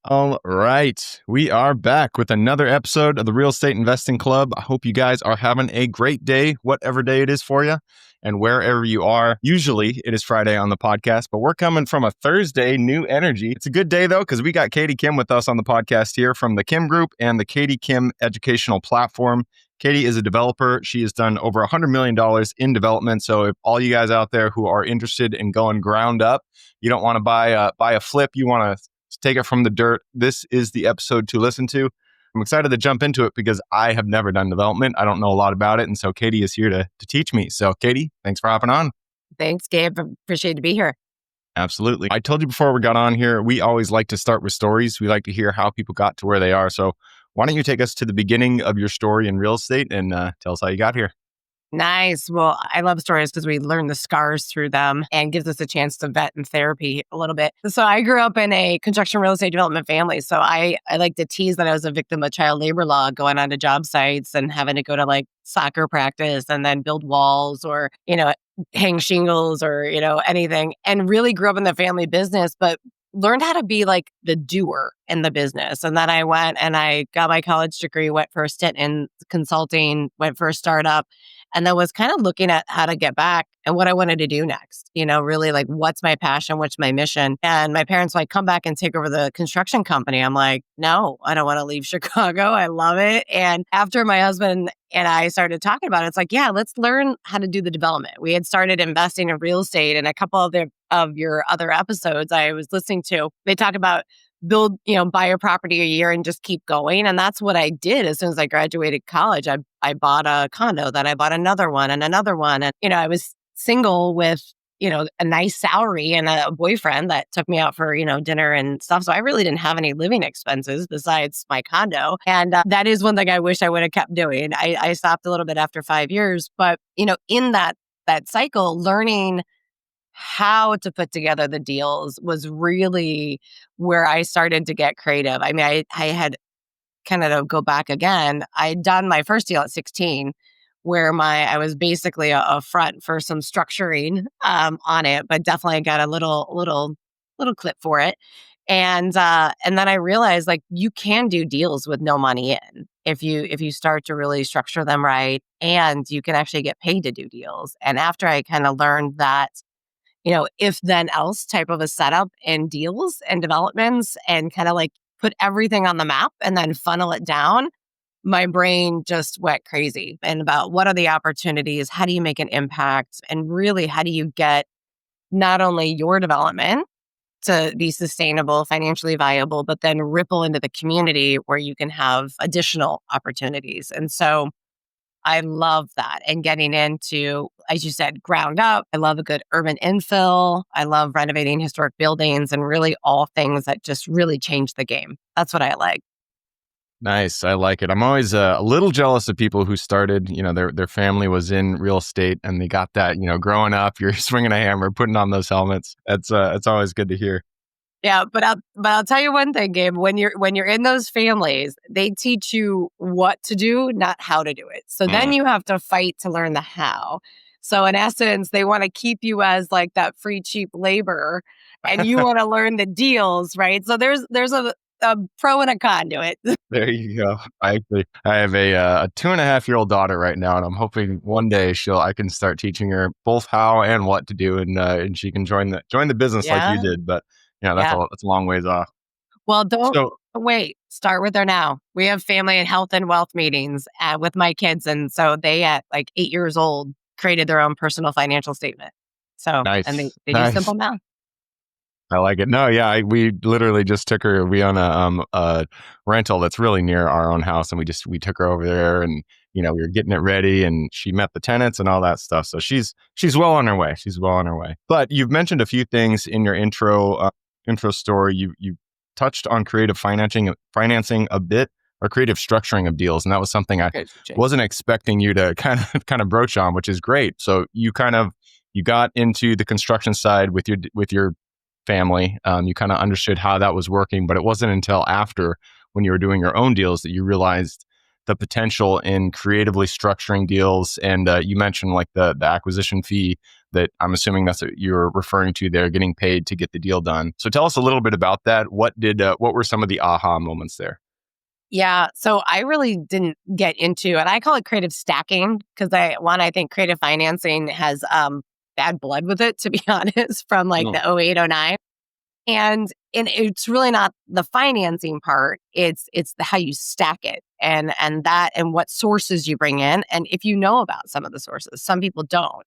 All right. We are back with another episode of the Real Estate Investing Club. I hope you guys are having a great day, whatever day it is for you, and wherever you are. Usually it is Friday on the podcast, but we're coming from a Thursday, new energy. It's a good day though, because we got Katie Kim with us on the podcast here from the Kim Group and the Katie Kim Educational Platform. Katie is a developer. She has done over $100 million in development. So if all you guys out there who are interested in going ground up, you don't want to buy a flip, you want to take it from the dirt, this is the episode to listen to. I'm excited to jump into it because I have never done development. I don't know a lot about it. And so Katie is here to teach me. So Katie, thanks for hopping on. Thanks, Gabe. Appreciate to be here. Absolutely. I told you before we got on here, we always like to start with stories. We like to hear how people got to where they are. So why don't you take us to the beginning of your story in real estate and tell us how you got here? Nice. Well, I love stories because we learn the scars through them and gives us a chance to vet in therapy a little bit. So I grew up in a construction real estate development family. So I like to tease that I was a victim of child labor law, going onto job sites and having to go to like soccer practice and then build walls or, hang shingles or, anything, and really grew up in the family business, but learned how to be like the doer in the business. And then I went and I got my college degree, went for a stint in consulting, went for a startup, and then was kind of looking at how to get back and what I wanted to do next. Really like, what's my passion? What's my mission? And my parents were like, come back and take over the construction company. I'm like, no, I don't want to leave Chicago. I love it. And after my husband and I started talking about it, it's like, yeah, let's learn how to do the development. We had started investing in real estate, and a couple of your other episodes I was listening to, they talk about buy a property a year and just keep going. And that's what I did. As soon as I graduated college, I bought a condo, then I bought another one and another one. And, I was single with, a nice salary and a boyfriend that took me out for, dinner and stuff. So I really didn't have any living expenses besides my condo. And that is one thing I wish I would have kept doing. I stopped a little bit after 5 years, but, in that cycle, learning how to put together the deals was really where I started to get creative. I mean, I had kind of to go back again. I'd done my first deal at 16, where I was basically a front for some structuring on it, but definitely got a little clip for it. And then I realized like you can do deals with no money in if you start to really structure them right, and you can actually get paid to do deals. And after I kind of learned that, if then else type of a setup in deals and developments, and kind of like put everything on the map and then funnel it down, my brain just went crazy. And about what are the opportunities? How do you make an impact? And really, how do you get not only your development to be sustainable, financially viable, but then ripple into the community where you can have additional opportunities? And so I love that. And getting into, as you said, ground up. I love a good urban infill. I love renovating historic buildings and really all things that just really change the game. That's what I like. Nice. I like it. I'm always a little jealous of people who started, their family was in real estate and they got that, growing up, you're swinging a hammer, putting on those helmets. It's always good to hear. Yeah, but I'll tell you one thing, Gabe. When you're in those families, they teach you what to do, not how to do it. So then you have to fight to learn the how. So in essence, they want to keep you as like that free, cheap labor, and you want to learn the deals, right? So there's a pro and a con to it. There you go. I agree. I have a 2.5-year-old daughter right now, and I'm hoping one day I can start teaching her both how and what to do, and she can join the business like you did. But that's a long ways off. Well, wait. Start with her now. We have family and health and wealth meetings with my kids, and so they at like 8 years old created their own personal financial statement. So nice. And they do simple math. I like it. No, yeah, we literally just took her. We own a rental that's really near our own house, and we took her over there, and we were getting it ready, and she met the tenants and all that stuff. So she's well on her way. She's well on her way. But you've mentioned a few things in your intro story. You touched on creative financing a bit, or creative structuring of deals, and that was something I wasn't expecting you to kind of broach on, which is great. So you got into the construction side with your family. You kind of understood how that was working, but it wasn't until after, when you were doing your own deals, that you realized the potential in creatively structuring deals. And you mentioned like the acquisition fee that I'm assuming that's what you're referring to there, getting paid to get the deal done. So tell us a little bit about that. What were some of the aha moments there? Yeah. So I really didn't get into, and I call it creative stacking because I think creative financing has bad blood with it, to be honest, from like the 08, 09. And it's really not the financing part. It's how you stack it and what sources you bring in. And if you know about some of the sources, some people don't.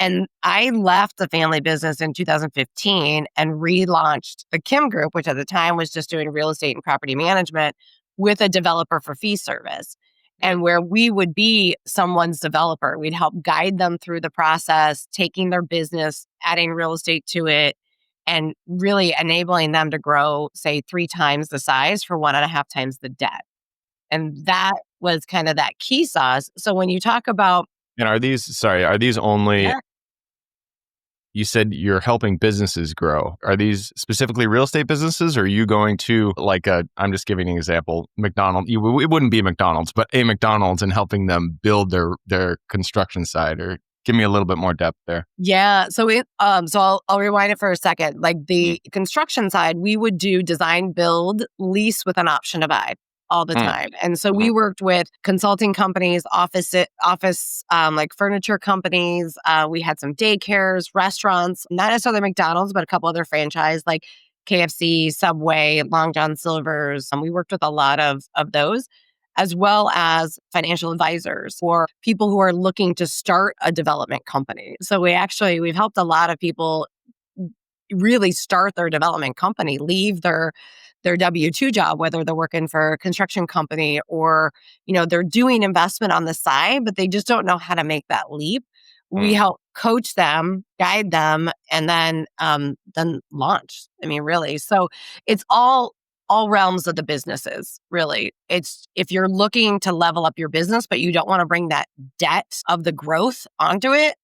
And I left the family business in 2015 and relaunched the Kim Group, which at the time was just doing real estate and property management with a developer for fee service. And where we would be someone's developer, we'd help guide them through the process, taking their business, adding real estate to it, and really enabling them to grow, say, 3 times the size for 1.5 times the debt. And that was kind of that key sauce. So when you talk about, And are these only, yeah, you said you're helping businesses grow. Are these specifically real estate businesses, or are you going to I'm just giving an example, McDonald's, it wouldn't be McDonald's, but a McDonald's, and helping them build their construction side? Or give me a little bit more depth there. yeah. So I'll rewind it for a second. Like the construction side, we would do design, build, lease with an option to buy all the time. And so we worked with consulting companies, office like furniture companies. We had some daycares, restaurants, not necessarily McDonald's, but a couple other franchise like KFC, Subway, Long John Silver's. We worked with a lot of those, as well as financial advisors or people who are looking to start a development company. So we've helped a lot of people really start their development company, leave their W-2 job, whether they're working for a construction company or, they're doing investment on the side, but they just don't know how to make that leap. We help coach them, guide them, and then launch. I mean, really. So it's all realms of the businesses, really. It's if you're looking to level up your business, but you don't want to bring that debt of the growth onto it,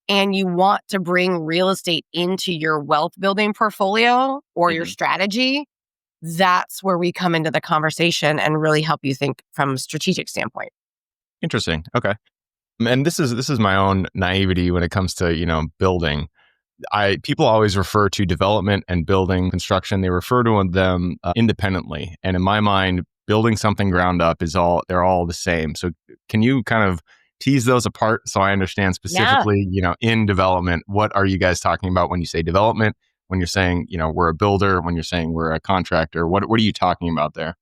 and you want to bring real estate into your wealth building portfolio or your strategy, that's where we come into the conversation and really help you think from a strategic standpoint. Interesting. Okay. And this is my own naivety when it comes to, building. People always refer to development and building construction. They refer to them independently. And in my mind, building something ground up they're all the same. So can you kind of tease those apart so I understand specifically, in development, what are you guys talking about when you say development? When you're saying, we're a builder, when you're saying we're a contractor, what are you talking about there?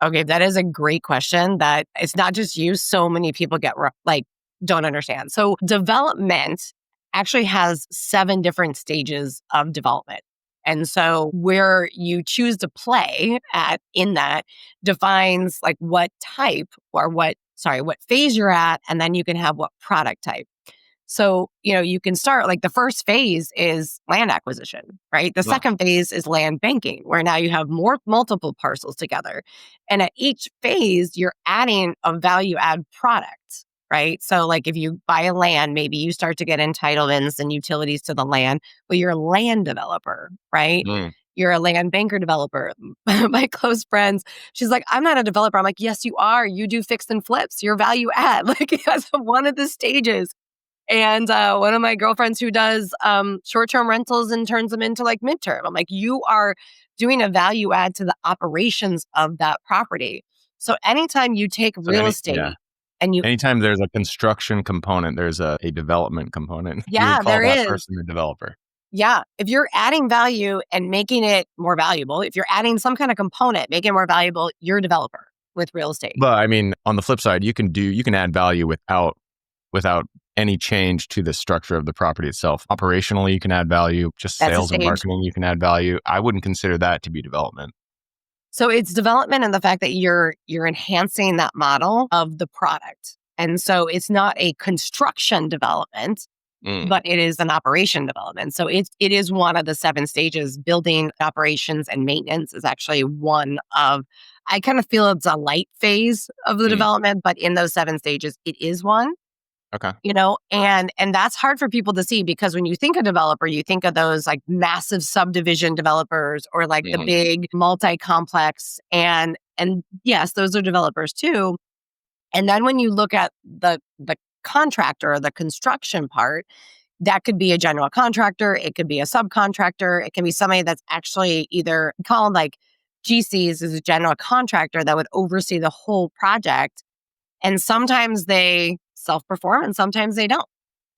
Okay, that is a great question that it's not just you. So many people don't understand. So development actually has 7 different stages of development. And so where you choose to play at in that defines like what type or what phase you're at. And then you can have what product type. So, you can start like the first phase is land acquisition, right? The second phase is land banking, where now you have multiple parcels together. And at each phase, you're adding a value add product, right? So like if you buy a land, maybe you start to get entitlements and utilities to the land, but you're a land developer, right? You're a land banker developer. My close friends, she's like, I'm not a developer. I'm like, yes, you are. You do fix and flips. You're value add. Like that's one of the stages. And one of my girlfriends who does short-term rentals and turns them into like midterm. I'm like, you are doing a value add to the operations of that property. So anytime you take real estate and you... Anytime there's a construction component, there's a development component. You Yeah, would call there that is. person a developer. Yeah. If you're adding value and making it more valuable, if you're adding some kind of component, make it more valuable, you're a developer with real estate. But I mean, on the flip side, you can add value without any change to the structure of the property itself. Operationally, you can add value. Just sales and marketing, you can add value. I wouldn't consider that to be development. So it's development and the fact that you're enhancing that model of the product. And so it's not a construction development, but it is an operation development. So it is one of the 7 stages. Building, operations, and maintenance is actually one of, I kind of feel it's a light phase of the development, but in those 7 stages, it is one. Okay. And that's hard for people to see because when you think of developer, you think of those like massive subdivision developers or like the big multi-complex. And yes, those are developers too. And then when you look at the contractor or the construction part, that could be a general contractor, it could be a subcontractor, it can be somebody that's actually either called like GCs is a general contractor that would oversee the whole project. And sometimes they self-perform and sometimes they don't.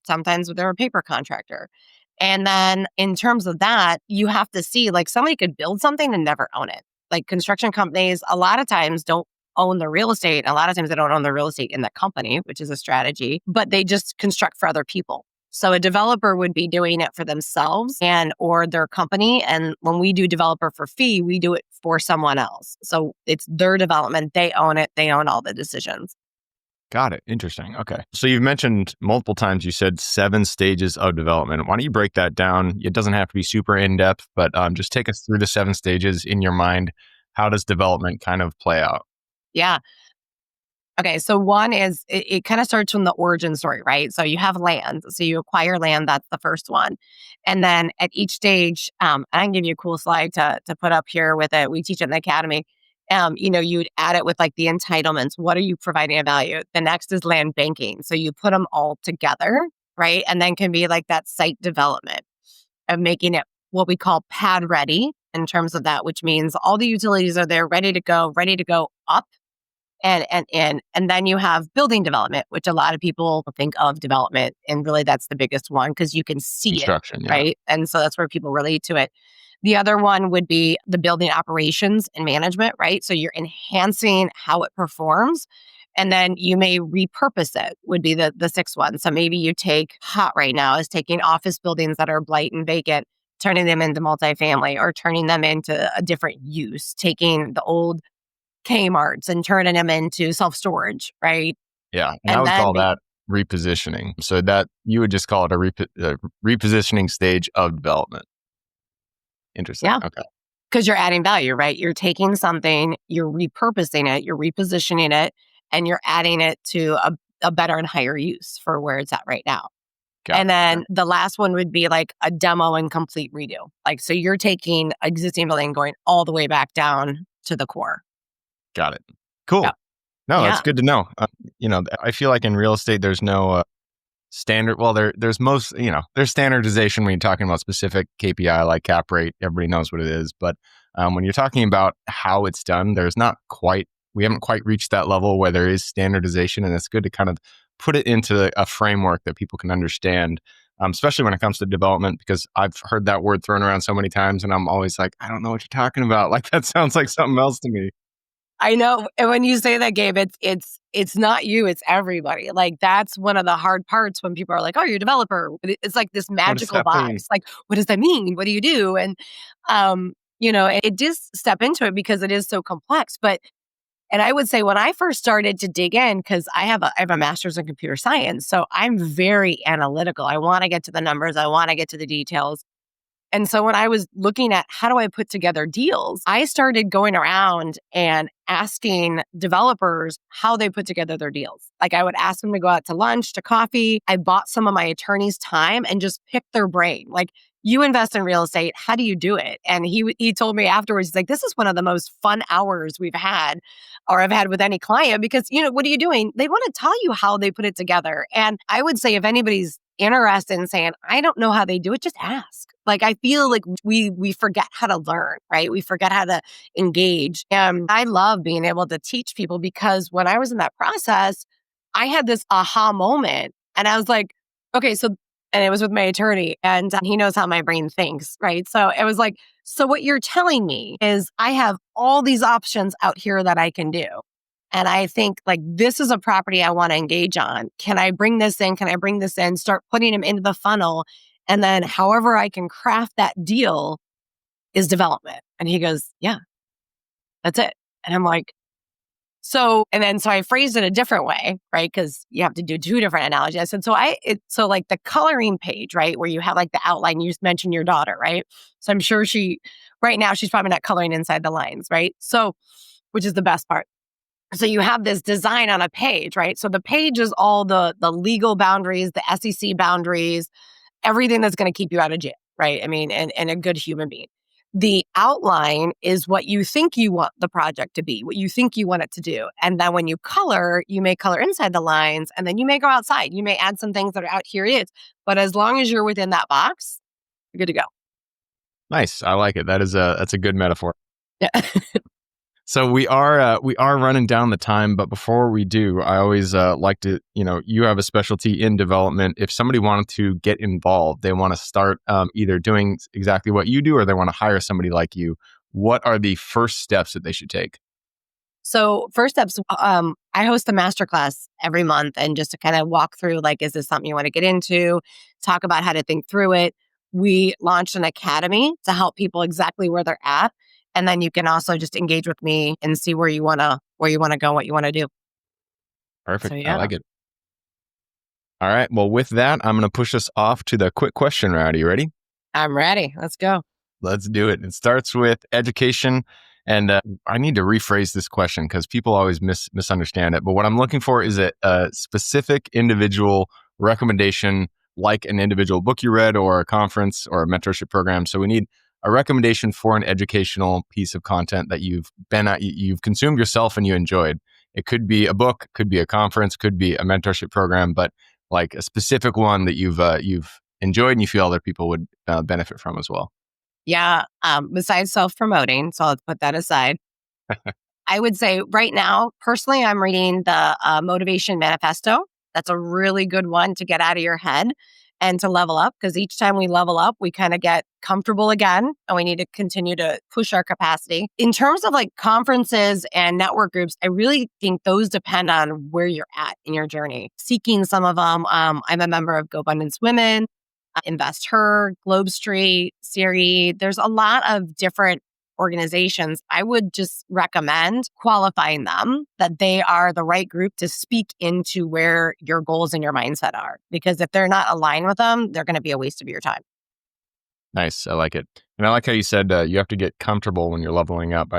Sometimes they're a paper contractor. And then in terms of that, you have to see like somebody could build something and never own it. Like construction companies, a lot of times don't own the real estate. A lot of times they don't own the real estate in the company, which is a strategy, but they just construct for other people. So a developer would be doing it for themselves and or their company. And when we do developer for fee, we do it for someone else. So it's their development. They own it. They own all the decisions. Got it. Interesting. Okay. So you've mentioned multiple times, you said 7 stages of development. Why don't you break that down? It doesn't have to be super in-depth, but just take us through the 7 stages in your mind. How does development kind of play out? Yeah. Okay, so one is it kind of starts from the origin story, right? So you have land, so you acquire land. That's the first one, and then at each stage, I can give you a cool slide to put up here with it. We teach it in the academy. You'd add it with like the entitlements. What are you providing a value? The next is land banking, so you put them all together, right? And then can be like that site development of making it what we call pad ready in terms of that, which means all the utilities are there, ready to go up. And then you have building development, which a lot of people think of development. And really that's the biggest one because you can see it, Construction, yeah. right? And so that's where people relate to it. The other one would be the building operations and management, right? So you're enhancing how it performs. And then you may repurpose it would be the sixth one. So maybe you take hot right now is taking office buildings that are blight and vacant, turning them into multifamily or turning them into a different use, taking the old Kmarts and turning them into self-storage, right? Yeah. And I would call that repositioning. So that you would just call it a repositioning stage of development. Interesting. Yeah. Okay. Because you're adding value, right? You're taking something, you're repurposing it, you're repositioning it, and you're adding it to a better and higher use for where it's at right now. And then the last one would be like a demo and complete redo. Like, so you're taking existing building going all the way back down to the core. Got it. Cool. Yeah. No, that's good to know. I feel like in real estate, there's no standard. Well, there's there's standardization when you're talking about specific KPI like cap rate. Everybody knows what it is. But when you're talking about how it's done, we haven't quite reached that level where there is standardization. And it's good to kind of put it into a framework that people can understand, especially when it comes to development, because I've heard that word thrown around so many times and I'm always like, I don't know what you're talking about. Like that sounds like something else to me. I know. And when you say that, Gabe, it's not you, it's everybody. Like that's one of the hard parts when people are like, oh, you're a developer. It's like this magical box. Like, what does that mean? What do you do? And, it just step into it because it is so complex. And I would say when I first started to dig in, because I have a master's in computer science, so I'm very analytical. I want to get to the numbers. I want to get to the details. And so when I was looking at how do I put together deals, I started going around and asking developers how they put together their deals. Like I would ask them to go out to lunch, to coffee. I bought some of my attorney's time and just picked their brain. Like, you invest in real estate. How do you do it? And he told me afterwards, he's like, this is one of the most fun hours we've had or I've had with any client because, what are you doing? They want to tell you how they put it together. And I would say if anybody's interested in saying, I don't know how they do it, just ask. Like, I feel like we forget how to learn, right? We forget how to engage. And I love being able to teach people because when I was in that process, I had this aha moment and I was like, okay, and it was with my attorney and he knows how my brain thinks, right? So it was like, so what you're telling me is I have all these options out here that I can do. And I think like, this is a property I want to engage on. Can I bring this in? Can I bring this in? Start putting them into the funnel. And then however I can craft that deal is development. And he goes, yeah, that's it. And I'm like, so I phrased it a different way, right? Because you have to do 2 different analogies. I said, so like the coloring page, right? Where you have like the outline, you just mentioned your daughter, right? So I'm sure right now she's probably not coloring inside the lines, right? So, which is the best part. So you have this design on a page, right? So the page is all the legal boundaries, the SEC boundaries, everything that's going to keep you out of jail, right? I mean, and a good human being. The outline is what you think you want the project to be, what you think you want it to do. And then when you color, you may color inside the lines, and then you may go outside. You may add some things that are out, here it is. But as long as you're within that box, you're good to go. Nice. I like it. That's a good metaphor. Yeah. So we are running down the time, but before we do, I always like to, you have a specialty in development. If somebody wanted to get involved, they want to start either doing exactly what you do, or they want to hire somebody like you. What are the first steps that they should take? So first steps, I host a masterclass every month, and just to kind of walk through, like, is this something you want to get into? Talk about how to think through it. We launched an academy to help people exactly where they're at. And then you can also just engage with me and see where you want to go, what you want to do. Perfect. So, yeah. I like it. All right. Well, with that, I'm going to push us off to the quick question round. Are you ready? I'm ready. Let's go. Let's do it. It starts with education. And I need to rephrase this question because people always misunderstand it. But what I'm looking for is a specific individual recommendation, like an individual book you read or a conference or a mentorship program. So we need a recommendation for an educational piece of content that you've consumed yourself and you enjoyed. It could be a book, could be a conference, could be a mentorship program, but like a specific one that you've enjoyed and you feel other people would benefit from as well. Yeah. Besides self-promoting, so let's put that aside. I would say right now, personally, I'm reading the Motivation Manifesto. That's a really good one to get out of your head and to level up, because each time we level up, we kind of get comfortable again, and we need to continue to push our capacity. In terms of like conferences and network groups, I really think those depend on where you're at in your journey. Seeking some of them. I'm a member of Go Abundance Women, Invest Her, Globe Street, Siri. There's a lot of different organizations. I would just recommend qualifying them, that they are the right group to speak into where your goals and your mindset are. Because if they're not aligned with them, they're going to be a waste of your time. Nice. I like it. And I like how you said you have to get comfortable when you're leveling up.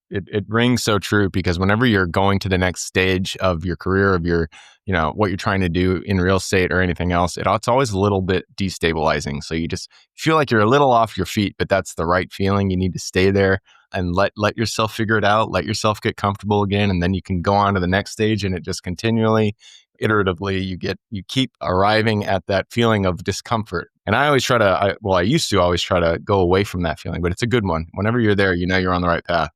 It rings so true, because whenever you're going to the next stage of your career, of your, what you're trying to do in real estate or anything else, it's always a little bit destabilizing. So you just feel like you're a little off your feet, but that's the right feeling. You need to stay there and let yourself figure it out. Let yourself get comfortable again. And then you can go on to the next stage, and it just continually, iteratively, you keep arriving at that feeling of discomfort. And I always I used to always try to go away from that feeling, but it's a good one. Whenever you're there, you're on the right path.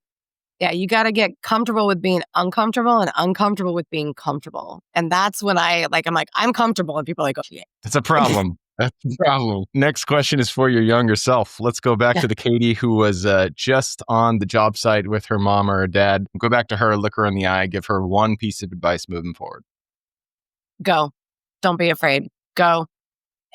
Yeah, you got to get comfortable with being uncomfortable and uncomfortable with being comfortable. And that's when I'm like, I'm comfortable. And people are like, oh, yeah. It's a problem. That's the problem. Next question is for your younger self. Let's go back to the Katie who was just on the job site with her mom or her dad. Go back to her, look her in the eye, give her one piece of advice moving forward. Go. Don't be afraid. Go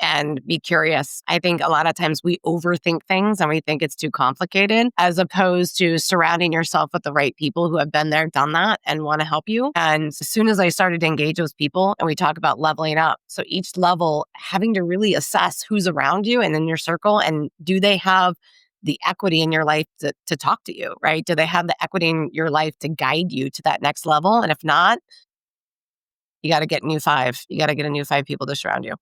and be curious. I think a lot of times we overthink things and we think it's too complicated, as opposed to surrounding yourself with the right people who have been there, done that, and want to help you. And as soon as I started to engage those people, and we talk about leveling up. So each level, having to really assess who's around you and in your circle, and do they have the equity in your life to talk to you, right? Do they have the equity in your life to guide you to that next level? And if not, you got to get You got to get a new 5 people to surround you.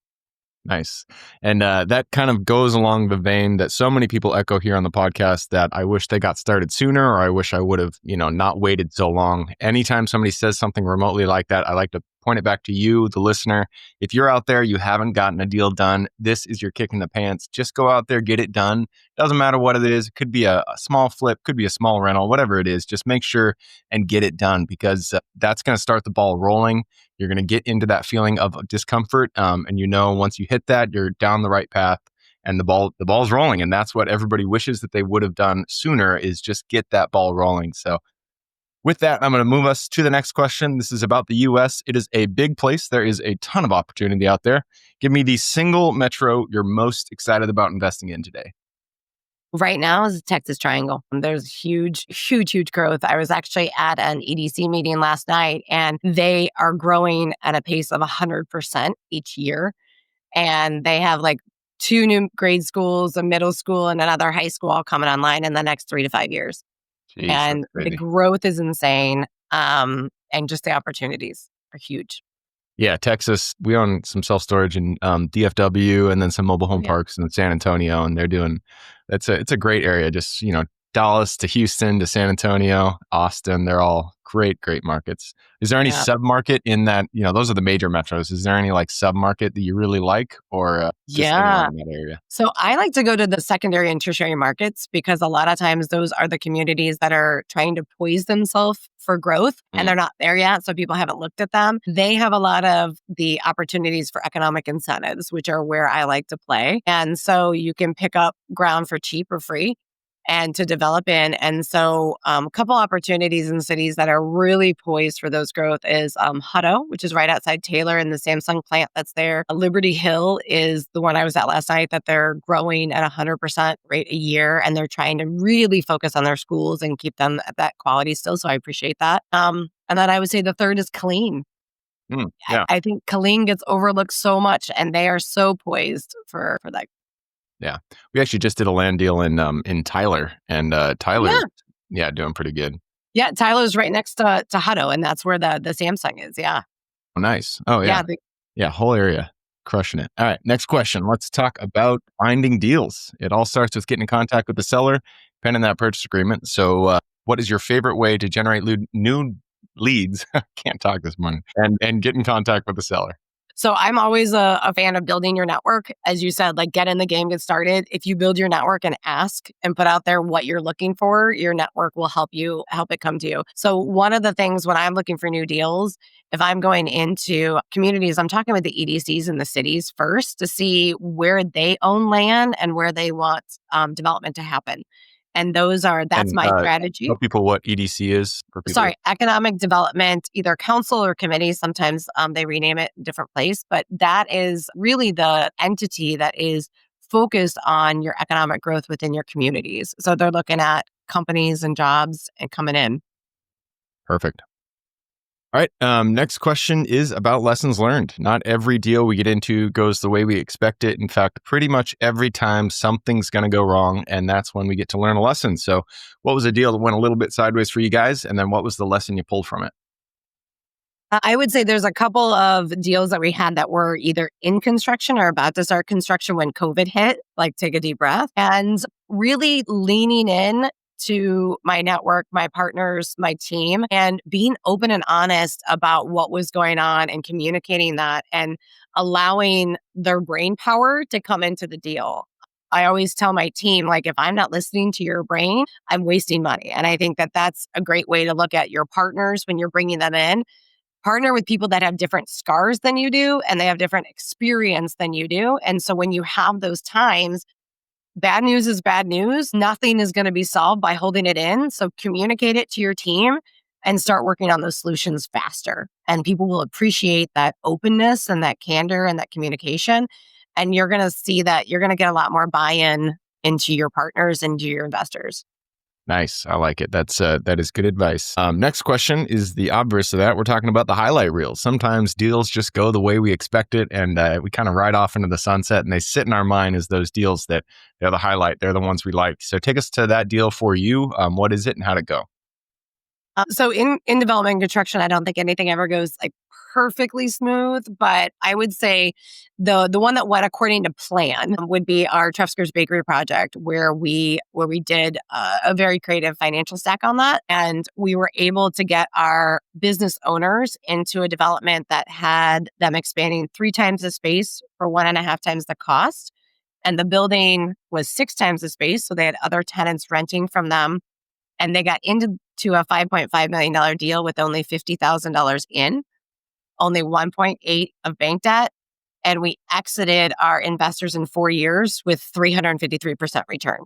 Nice. And that kind of goes along the vein that so many people echo here on the podcast, that I wish they got started sooner, or I wish I would have, not waited so long. Anytime somebody says something remotely like that, I like to point it back to you, the listener. If you're out there, you haven't gotten a deal done, this is your kick in the pants. Just go out there, get it done. Doesn't matter what it is. It could be a small flip, could be a small rental, whatever it is. Just make sure and get it done, because that's going to start the ball rolling. You're going to get into that feeling of discomfort. And once you hit that, you're down the right path and the ball's rolling. And that's what everybody wishes that they would have done sooner, is just get that ball rolling. So with that, I'm going to move us to the next question. This is about the U.S. It is a big place. There is a ton of opportunity out there. Give me the single metro you're most excited about investing in today. Right now is the Texas Triangle. There's huge growth. I was actually at an EDC meeting last night, and they are growing at a pace of 100% each year. And they have like 2 new grade schools, a middle school, and another high school all coming online in the next 3 to 5 years. Jeez, and the growth is insane. And just the opportunities are huge. Yeah, Texas, we own some self-storage in DFW, and then some mobile home parks in San Antonio, and they're doing it's a great area. Just, Dallas to Houston to San Antonio, Austin, they're all great markets. Is there any Yeah. sub-market in that, those are the major metros. Is there any like sub-market that you really like, or just anywhere Yeah. in that area? So I like to go to the secondary and tertiary markets because a lot of times those are the communities that are trying to poise themselves for growth and they're not there yet. So people haven't looked at them. They have a lot of the opportunities for economic incentives, which are where I like to play. And so you can pick up ground for cheap or free and to develop in. And so a couple opportunities in cities that are really poised for those growth is Hutto, which is right outside Taylor, and the Samsung plant that's there. Liberty Hill is the one I was at last night that they're growing at 100% rate a year. And they're trying to really focus on their schools and keep them at that quality still. So I appreciate that. And then I would say the third is Killeen. Yeah. I think Killeen gets overlooked so much and they are so poised for that. Yeah. We actually just did a land deal in Tyler, and Tyler's doing pretty good. Yeah, Tyler's right next to Hutto, and that's where the Samsung is. Yeah. Oh, nice. Oh, yeah. Yeah, whole area crushing it. All right, next question. Let's talk about finding deals. It all starts with getting in contact with the seller, penning that purchase agreement. So what is your favorite way to generate new leads? Can't talk this morning. And get in contact with the seller. So I'm always a fan of building your network. As you said, like get in the game, get started. If you build your network and ask and put out there what you're looking for, your network will help it come to you. So one of the things when I'm looking for new deals, if I'm going into communities, I'm talking with the EDCs in the cities first to see where they own land and where they want development to happen. And that's my strategy. Tell people what EDC is for people. Sorry, economic development, either council or committee. Sometimes they rename it a different place, but that is really the entity that is focused on your economic growth within your communities. So they're looking at companies and jobs and coming in. Perfect. All right. Next question is about lessons learned. Not every deal we get into goes the way we expect it. In fact, pretty much every time something's going to go wrong, and that's when we get to learn a lesson. So what was a deal that went a little bit sideways for you guys? And then what was the lesson you pulled from it? I would say there's a couple of deals that we had that were either in construction or about to start construction when COVID hit, like take a deep breath, and really leaning in to my network, my partners, my team, and being open and honest about what was going on and communicating that and allowing their brain power to come into the deal. I always tell my team, like, if I'm not listening to your brain, I'm wasting money. And I think that that's a great way to look at your partners when you're bringing them in. Partner with people that have different scars than you do, and they have different experience than you do. And so when you have those times, bad news is bad news. Nothing is going to be solved by holding it in. So communicate it to your team and start working on those solutions faster. And people will appreciate that openness and that candor and that communication. And you're going to see that you're going to get a lot more buy-in into your partners and to your investors. Nice. I like it. That is good advice. Next question is the obverse of that. We're talking about the highlight reels. Sometimes deals just go the way we expect it, and we kind of ride off into the sunset, and they sit in our mind as those deals that they're the highlight. They're the ones we like. So take us to that deal for you. What is it and how'd it go? So in development and construction, I don't think anything ever goes like perfectly smooth, but I would say the one that went according to plan would be our Trefsker's Bakery project, where we did a very creative financial stack on that, and we were able to get our business owners into a development that had them expanding 3 times the space for 1.5 times the cost, and the building was 6 times the space, so they had other tenants renting from them, and they got into a $5.5 million deal with only $50,000 in, only 1.8 of bank debt. And we exited our investors in 4 years with 353% return.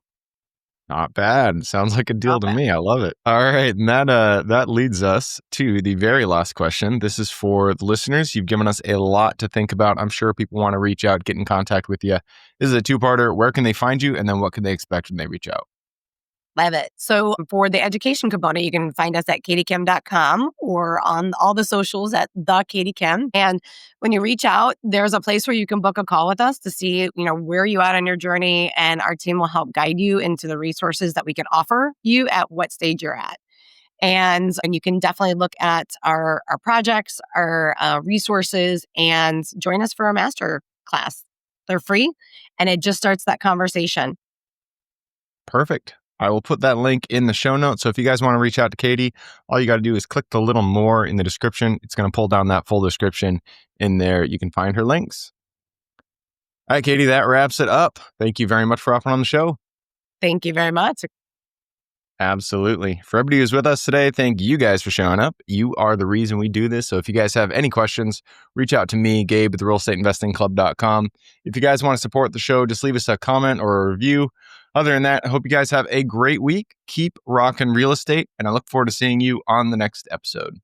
Not bad. Sounds like a deal to me. I love it. All right. And that leads us to the very last question. This is for the listeners. You've given us a lot to think about. I'm sure people want to reach out, get in contact with you. This is a 2-parter. Where can they find you? And then what can they expect when they reach out? Love it. So for the education component, you can find us at katiekim.com or on all the socials at the Katie Kim. And when you reach out, there's a place where you can book a call with us to see, where you at on your journey, and our team will help guide you into the resources that we can offer you at what stage you're at. And you can definitely look at our projects, our resources, and join us for a master class. They're free, and it just starts that conversation. Perfect. I will put that link in the show notes. So if you guys want to reach out to Katie, all you got to do is click the little more in the description. It's going to pull down that full description. In there, you can find her links. All right, Katie, that wraps it up. Thank you very much for hopping on the show. Thank you very much. Absolutely. For everybody who's with us today, thank you guys for showing up. You are the reason we do this. So if you guys have any questions, reach out to me, Gabe, at therealestateinvestingclub.com. If you guys want to support the show, just leave us a comment or a review. Other than that, I hope you guys have a great week. Keep rocking real estate, and I look forward to seeing you on the next episode.